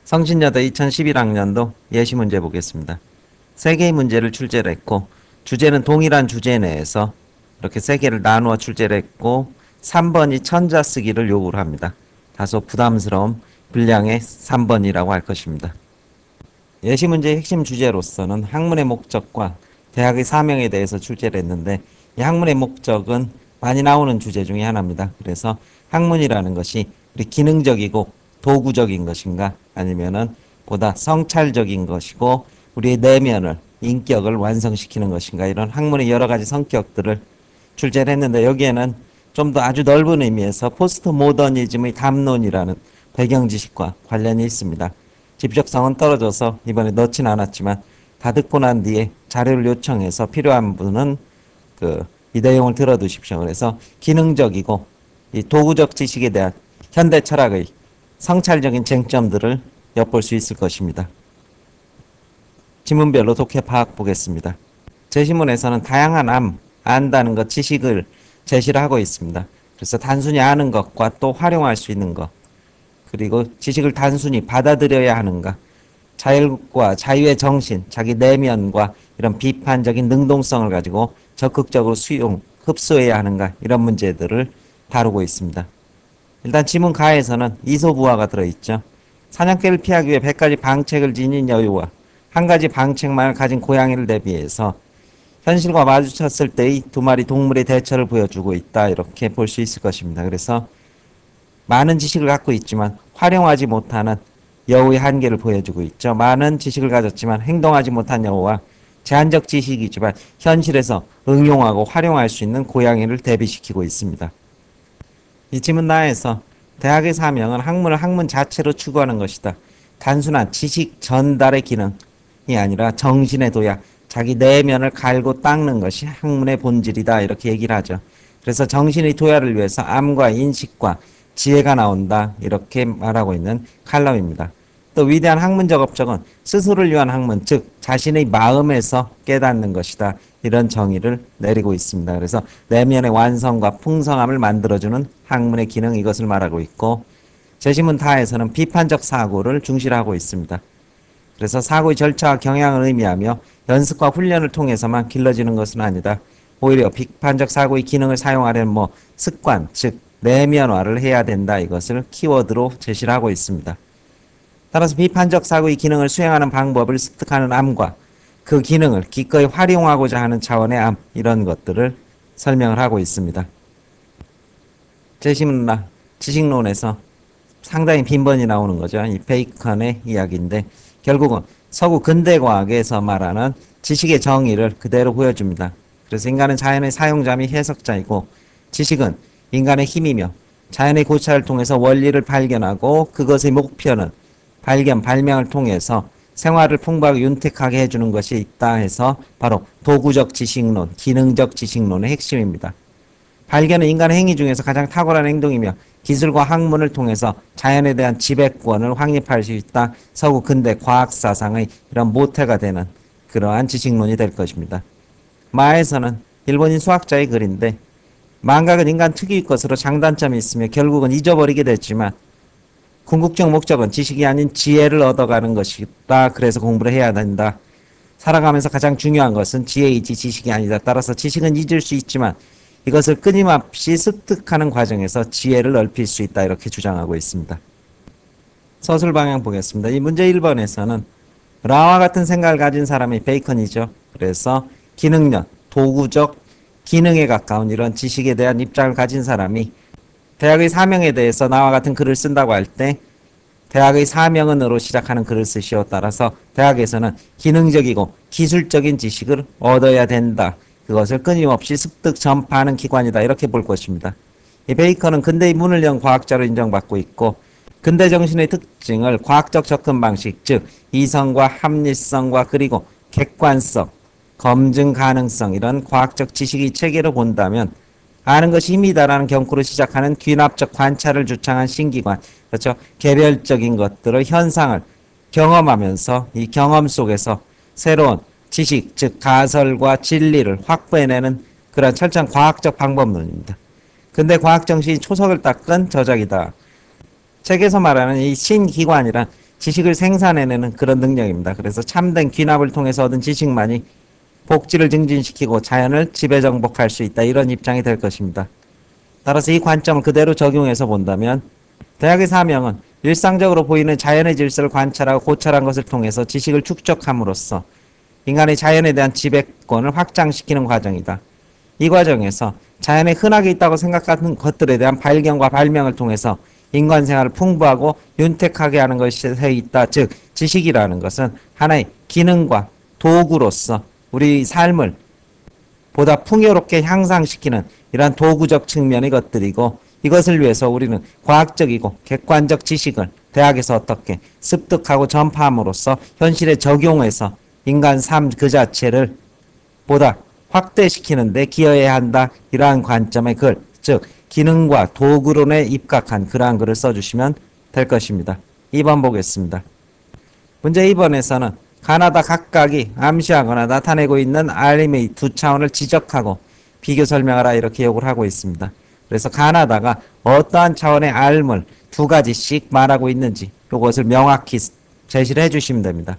성신여대 2011학년도 예시 문제 보겠습니다. 세 개의 문제를 출제를 했고 주제는 동일한 주제 내에서 이렇게 세 개를 나누어 출제를 했고 3번이 천자 쓰기를 요구를 합니다. 다소 부담스러운 분량의 3번이라고 할 것입니다. 예시 문제의 핵심 주제로서는 학문의 목적과 대학의 사명에 대해서 출제를 했는데 이 학문의 목적은 많이 나오는 주제 중에 하나입니다. 그래서 학문이라는 것이 우리 기능적이고 도구적인 것인가 아니면은 보다 성찰적인 것이고 우리의 내면을 인격을 완성시키는 것인가 이런 학문의 여러 가지 성격들을 출제를 했는데 여기에는 좀 더 아주 넓은 의미에서 포스트 모더니즘의 담론이라는 배경 지식과 관련이 있습니다. 집적성은 떨어져서 이번에 넣지는 않았지만 다 듣고 난 뒤에 자료를 요청해서 필요한 분은 이 내용을 들어두십시오. 그래서 기능적이고 이 도구적 지식에 대한 현대 철학의 성찰적인 쟁점들을 엿볼 수 있을 것입니다. 지문별로 독해 파악 보겠습니다. 제시문에서는 다양한 안다는 것, 지식을 제시를 하고 있습니다. 그래서 단순히 아는 것과 또 활용할 수 있는 것, 그리고 지식을 단순히 받아들여야 하는가, 자율과 자유의 정신, 자기 내면과 이런 비판적인 능동성을 가지고 적극적으로 흡수해야 하는가 이런 문제들을 다루고 있습니다. 일단 지문 가에서는 이소부화가 들어있죠. 사냥개를 피하기 위해 100가지 방책을 지닌 여유와 한 가지 방책만을 가진 고양이를 대비해서 현실과 마주쳤을 때의 두 마리 동물의 대처를 보여주고 있다 이렇게 볼 수 있을 것입니다. 그래서 많은 지식을 갖고 있지만 활용하지 못하는 여우의 한계를 보여주고 있죠. 많은 지식을 가졌지만 행동하지 못한 여우와 제한적 지식이지만 현실에서 응용하고 활용할 수 있는 고양이를 대비시키고 있습니다. 이 지문 나에서 대학의 사명은 학문을 학문 자체로 추구하는 것이다. 단순한 지식 전달의 기능이 아니라 정신의 도약, 자기 내면을 갈고 닦는 것이 학문의 본질이다 이렇게 얘기를 하죠. 그래서 정신의 도약을 위해서 암과 인식과 지혜가 나온다 이렇게 말하고 있는 칼럼입니다. 또 위대한 학문적 업적은 스스로를 위한 학문, 즉 자신의 마음에서 깨닫는 것이다. 이런 정의를 내리고 있습니다. 그래서 내면의 완성과 풍성함을 만들어주는 학문의 기능 이것을 말하고 있고 제시문 타에서는 비판적 사고를 중시하고 있습니다. 그래서 사고의 절차와 경향을 의미하며 연습과 훈련을 통해서만 길러지는 것은 아니다. 오히려 비판적 사고의 기능을 사용하려면 습관, 즉 내면화를 해야 된다. 이것을 키워드로 제시를 하고 있습니다. 따라서 비판적 사고의 기능을 수행하는 방법을 습득하는 암과 그 기능을 기꺼이 활용하고자 하는 차원의 암 이런 것들을 설명을 하고 있습니다. 제시문나 지식론에서 상당히 빈번히 나오는 거죠. 이 베이컨의 이야기인데 결국은 서구 근대과학에서 말하는 지식의 정의를 그대로 보여줍니다. 그래서 인간은 자연의 사용자 및 해석자이고 지식은 인간의 힘이며 자연의 고찰을 통해서 원리를 발견하고 그것의 목표는 발명을 통해서 생활을 풍부하게 윤택하게 해주는 것이 있다 해서 바로 도구적 지식론, 기능적 지식론의 핵심입니다. 발견은 인간의 행위 중에서 가장 탁월한 행동이며 기술과 학문을 통해서 자연에 대한 지배권을 확립할 수 있다. 서구 근대 과학사상의 이런 모태가 되는 그러한 지식론이 될 것입니다. 마에서는 일본인 수학자의 글인데 망각은 인간 특유의 것으로 장단점이 있으며 결국은 잊어버리게 됐지만 궁극적 목적은 지식이 아닌 지혜를 얻어가는 것이다. 그래서 공부를 해야 된다. 살아가면서 가장 중요한 것은 지혜이지 지식이 아니다. 따라서 지식은 잊을 수 있지만 이것을 끊임없이 습득하는 과정에서 지혜를 넓힐 수 있다. 이렇게 주장하고 있습니다. 서술 방향 보겠습니다. 이 문제 1번에서는 라와 같은 생각을 가진 사람이 베이컨이죠. 그래서 기능론, 도구적 기능에 가까운 이런 지식에 대한 입장을 가진 사람이 대학의 사명에 대해서 나와 같은 글을 쓴다고 할 때 대학의 사명은으로 시작하는 글을 쓰시오. 따라서 대학에서는 기능적이고 기술적인 지식을 얻어야 된다. 그것을 끊임없이 습득 전파하는 기관이다. 이렇게 볼 것입니다. 이 베이컨은 근대의 문을 연 과학자로 인정받고 있고 근대 정신의 특징을 과학적 접근 방식, 즉 이성과 합리성과 그리고 객관성, 검증 가능성 이런 과학적 지식의 체계로 본다면 아는 것이 힘이다라는 경고로 시작하는 귀납적 관찰을 주창한 신기관, 그렇죠? 개별적인 것들의 현상을 경험하면서 이 경험 속에서 새로운 지식, 즉 가설과 진리를 확보해내는 그런 철저한 과학적 방법론입니다. 근데 과학 정신이 초석을 닦은 저작이다. 책에서 말하는 이 신기관이란 지식을 생산해내는 그런 능력입니다. 그래서 참된 귀납을 통해서 얻은 지식만이 복지를 증진시키고 자연을 지배정복할 수 있다. 이런 입장이 될 것입니다. 따라서 이 관점을 그대로 적용해서 본다면 대학의 사명은 일상적으로 보이는 자연의 질서를 관찰하고 고찰한 것을 통해서 지식을 축적함으로써 인간의 자연에 대한 지배권을 확장시키는 과정이다. 이 과정에서 자연에 흔하게 있다고 생각하는 것들에 대한 발견과 발명을 통해서 인간 생활을 풍부하고 윤택하게 하는 것이 있다. 즉 지식이라는 것은 하나의 기능과 도구로서 우리 삶을 보다 풍요롭게 향상시키는 이러한 도구적 측면의 것들이고, 이것을 위해서 우리는 과학적이고 객관적 지식을 대학에서 어떻게 습득하고 전파함으로써 현실에 적용해서 인간 삶 그 자체를 보다 확대시키는 데 기여해야 한다. 이러한 관점의 글, 즉 기능과 도구론에 입각한 그러한 글을 써주시면 될 것입니다. 2번 보겠습니다. 문제 2번에서는 가나다 각각이 암시하거나 나타내고 있는 알림의 두 차원을 지적하고 비교 설명하라 이렇게 요구를 하고 있습니다. 그래서 가나다가 어떠한 차원의 알림을 두 가지씩 말하고 있는지 이것을 명확히 제시를 해주시면 됩니다.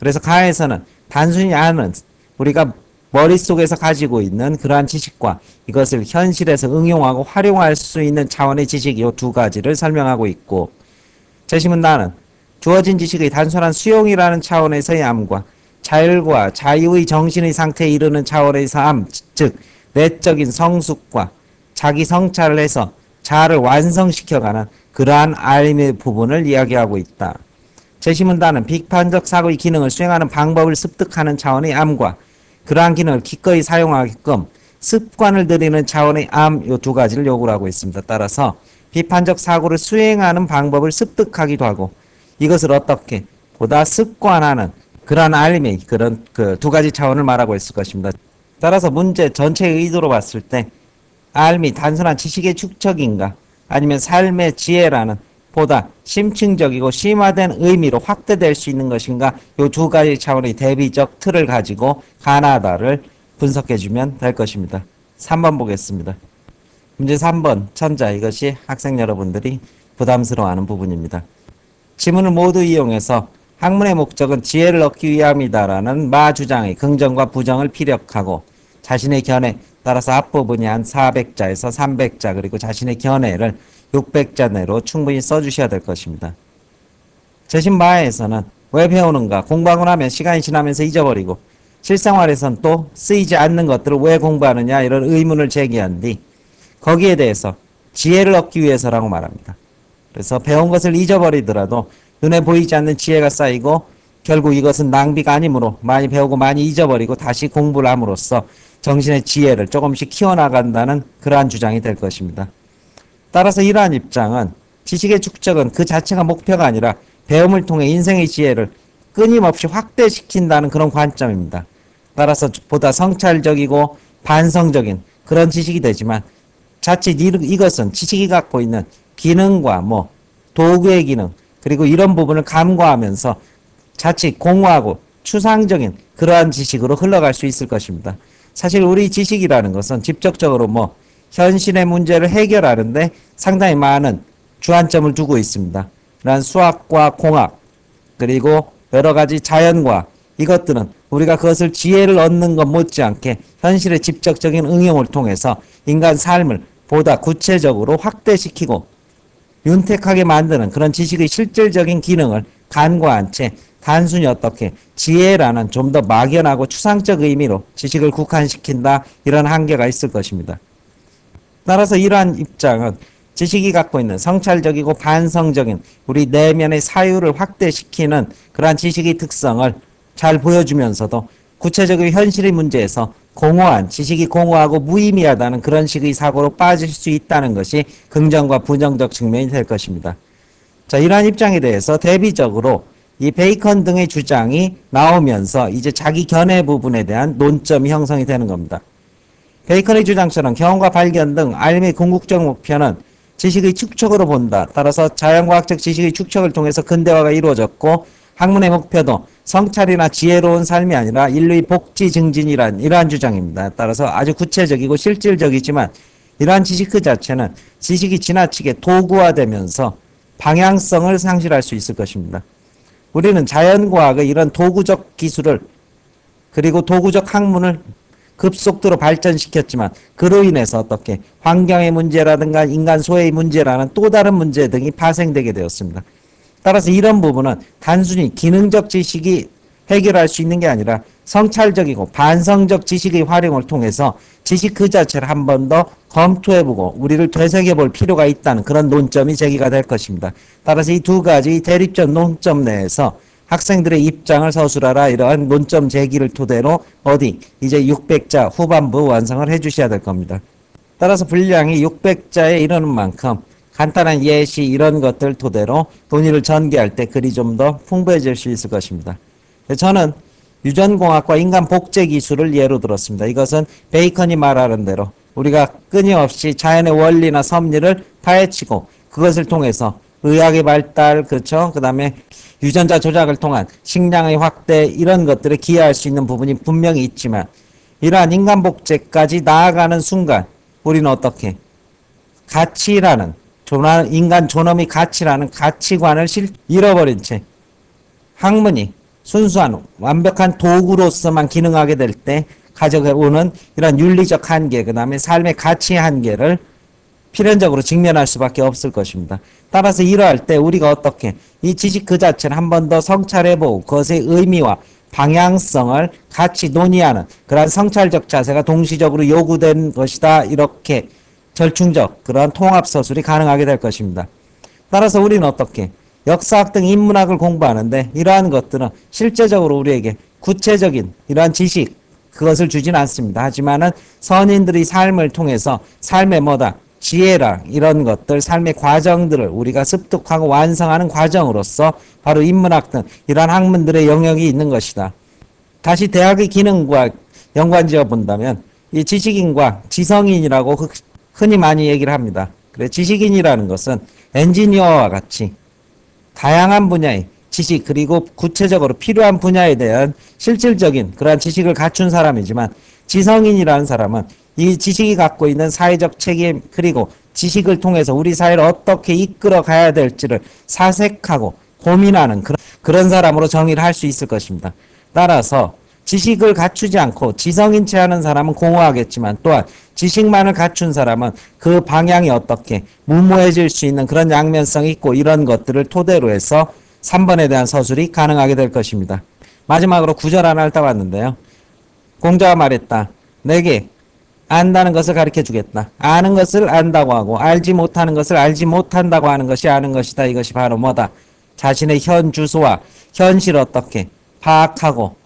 그래서 가에서는 단순히 아는 우리가 머릿속에서 가지고 있는 그러한 지식과 이것을 현실에서 응용하고 활용할 수 있는 차원의 지식 이 두 가지를 설명하고 있고, 재심은 나는 주어진 지식의 단순한 수용이라는 차원에서의 암과 자율과 자유의 정신의 상태에 이르는 차원에서 암, 즉 내적인 성숙과 자기 성찰을 해서 자아를 완성시켜가는 그러한 알림의 부분을 이야기하고 있다. 재심문단은 비판적 사고의 기능을 수행하는 방법을 습득하는 차원의 암과 그러한 기능을 기꺼이 사용하게끔 습관을 들이는 차원의 암 이 두 가지를 요구를 하고 있습니다. 따라서 비판적 사고를 수행하는 방법을 습득하기도 하고 이것을 어떻게 보다 습관하는 그러한 알림의 그런 그 두 가지 차원을 말하고 있을 것입니다. 따라서 문제 전체의 의도로 봤을 때 알림이 단순한 지식의 축적인가 아니면 삶의 지혜라는 보다 심층적이고 심화된 의미로 확대될 수 있는 것인가 이 두 가지 차원의 대비적 틀을 가지고 가나다를 분석해주면 될 것입니다. 3번 보겠습니다. 문제 3번 천자, 이것이 학생 여러분들이 부담스러워하는 부분입니다. 지문을 모두 이용해서 학문의 목적은 지혜를 얻기 위함이다라는 마 주장의 긍정과 부정을 피력하고 자신의 견해 따라서 앞부분이 한 400자에서 300자 그리고 자신의 견해를 600자 내로 충분히 써주셔야 될 것입니다. 제신마에서는 왜 배우는가, 공부하고 나면 시간이 지나면서 잊어버리고 실생활에선 또 쓰이지 않는 것들을 왜 공부하느냐 이런 의문을 제기한 뒤 거기에 대해서 지혜를 얻기 위해서라고 말합니다. 그래서 배운 것을 잊어버리더라도 눈에 보이지 않는 지혜가 쌓이고 결국 이것은 낭비가 아니므로 많이 배우고 많이 잊어버리고 다시 공부를 함으로써 정신의 지혜를 조금씩 키워나간다는 그러한 주장이 될 것입니다. 따라서 이러한 입장은 지식의 축적은 그 자체가 목표가 아니라 배움을 통해 인생의 지혜를 끊임없이 확대시킨다는 그런 관점입니다. 따라서 보다 성찰적이고 반성적인 그런 지식이 되지만 자칫 이것은 지식이 갖고 있는 기능과 도구의 기능 그리고 이런 부분을 간과하면서 자칫 공허하고 추상적인 그러한 지식으로 흘러갈 수 있을 것입니다. 사실 우리 지식이라는 것은 직접적으로 현실의 문제를 해결하는데 상당히 많은 주안점을 두고 있습니다. 그러한 수학과 공학 그리고 여러 가지 자연과 이것들은 우리가 그것을 지혜를 얻는 것 못지않게 현실의 직접적인 응용을 통해서 인간 삶을 보다 구체적으로 확대시키고 윤택하게 만드는 그런 지식의 실질적인 기능을 간과한 채 단순히 어떻게 지혜라는 좀 더 막연하고 추상적 의미로 지식을 국한시킨다 이런 한계가 있을 것입니다. 따라서 이러한 입장은 지식이 갖고 있는 성찰적이고 반성적인 우리 내면의 사유를 확대시키는 그러한 지식의 특성을 잘 보여주면서도 구체적인 현실의 문제에서 공허한 지식이 공허하고 무의미하다는 그런 식의 사고로 빠질 수 있다는 것이 긍정과 부정적 측면이 될 것입니다. 자, 이러한 입장에 대해서 대비적으로 이 베이컨 등의 주장이 나오면서 이제 자기 견해 부분에 대한 논점이 형성이 되는 겁니다. 베이컨의 주장처럼 경험과 발견 등 알림의 궁극적 목표는 지식의 축적으로 본다. 따라서 자연과학적 지식의 축적을 통해서 근대화가 이루어졌고 학문의 목표도 성찰이나 지혜로운 삶이 아니라 인류의 복지 증진이란 이러한 주장입니다. 따라서 아주 구체적이고 실질적이지만 이러한 지식 그 자체는 지식이 지나치게 도구화되면서 방향성을 상실할 수 있을 것입니다. 우리는 자연과학의 이런 도구적 기술을 그리고 도구적 학문을 급속도로 발전시켰지만 그로 인해서 어떻게 환경의 문제라든가 인간 소외의 문제라는 또 다른 문제 등이 파생되게 되었습니다. 따라서 이런 부분은 단순히 기능적 지식이 해결할 수 있는 게 아니라 성찰적이고 반성적 지식의 활용을 통해서 지식 그 자체를 한 번 더 검토해보고 우리를 되새겨볼 필요가 있다는 그런 논점이 제기가 될 것입니다. 따라서 이 두 가지 대립적 논점 내에서 학생들의 입장을 서술하라 이러한 논점 제기를 토대로 이제 600자 후반부 완성을 해주셔야 될 겁니다. 따라서 분량이 600자에 이르는 만큼 간단한 예시 이런 것들 토대로 논의를 전개할 때 글이 좀 더 풍부해질 수 있을 것입니다. 저는 유전공학과 인간복제기술을 예로 들었습니다. 이것은 베이컨이 말하는 대로 우리가 끊임없이 자연의 원리나 섭리를 파헤치고 그것을 통해서 의학의 발달, 그렇죠? 그 다음에 유전자 조작을 통한 식량의 확대 이런 것들에 기여할 수 있는 부분이 분명히 있지만 이러한 인간복제까지 나아가는 순간 우리는 어떻게 가치라는 인간 존엄의 가치라는 가치관을 잃어버린 채 학문이 순수한 완벽한 도구로서만 기능하게 될 때 가져오는 이런 윤리적 한계, 그 다음에 삶의 가치의 한계를 필연적으로 직면할 수밖에 없을 것입니다. 따라서 이러할 때 우리가 어떻게 이 지식 그 자체를 한 번 더 성찰해보고 그것의 의미와 방향성을 같이 논의하는 그러한 성찰적 자세가 동시적으로 요구된 것이다. 이렇게 절충적 그런 통합서술이 가능하게 될 것입니다. 따라서 우리는 어떻게 역사학 등 인문학을 공부하는데 이러한 것들은 실제적으로 우리에게 구체적인 이러한 지식 그것을 주진 않습니다. 하지만은 선인들의 삶을 통해서 삶의 지혜랑 이런 것들 삶의 과정들을 우리가 습득하고 완성하는 과정으로서 바로 인문학 등 이러한 학문들의 영역이 있는 것이다. 다시 대학의 기능과 연관지어 본다면 이 지식인과 지성인이라고 흔히 많이 얘기를 합니다. 그래 지식인이라는 것은 엔지니어와 같이 다양한 분야의 지식 그리고 구체적으로 필요한 분야에 대한 실질적인 그러한 지식을 갖춘 사람이지만 지성인이라는 사람은 이 지식이 갖고 있는 사회적 책임 그리고 지식을 통해서 우리 사회를 어떻게 이끌어 가야 될지를 사색하고 고민하는 그런 사람으로 정의를 할 수 있을 것입니다. 따라서 지식을 갖추지 않고 지성인 채 하는 사람은 공허하겠지만 또한 지식만을 갖춘 사람은 그 방향이 어떻게 무모해질 수 있는 그런 양면성이 있고 이런 것들을 토대로 해서 3번에 대한 서술이 가능하게 될 것입니다. 마지막으로 구절 하나 읽어봤는데요. 공자가 말했다. 내게 안다는 것을 가르쳐 주겠다. 아는 것을 안다고 하고 알지 못하는 것을 알지 못한다고 하는 것이 아는 것이다. 이것이 바로 뭐다? 자신의 현 주소와 현실을 어떻게 파악하고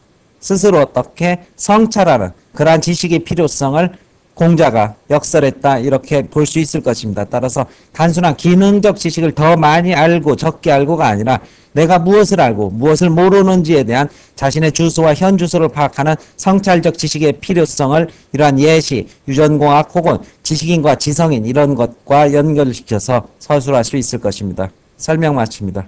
스스로 어떻게 성찰하는 그러한 지식의 필요성을 공자가 역설했다 이렇게 볼 수 있을 것입니다. 따라서 단순한 기능적 지식을 더 많이 알고 적게 알고가 아니라 내가 무엇을 알고 무엇을 모르는지에 대한 자신의 주소와 현 주소를 파악하는 성찰적 지식의 필요성을 이러한 예시, 유전공학 혹은 지식인과 지성인 이런 것과 연결시켜서 서술할 수 있을 것입니다. 설명 마칩니다.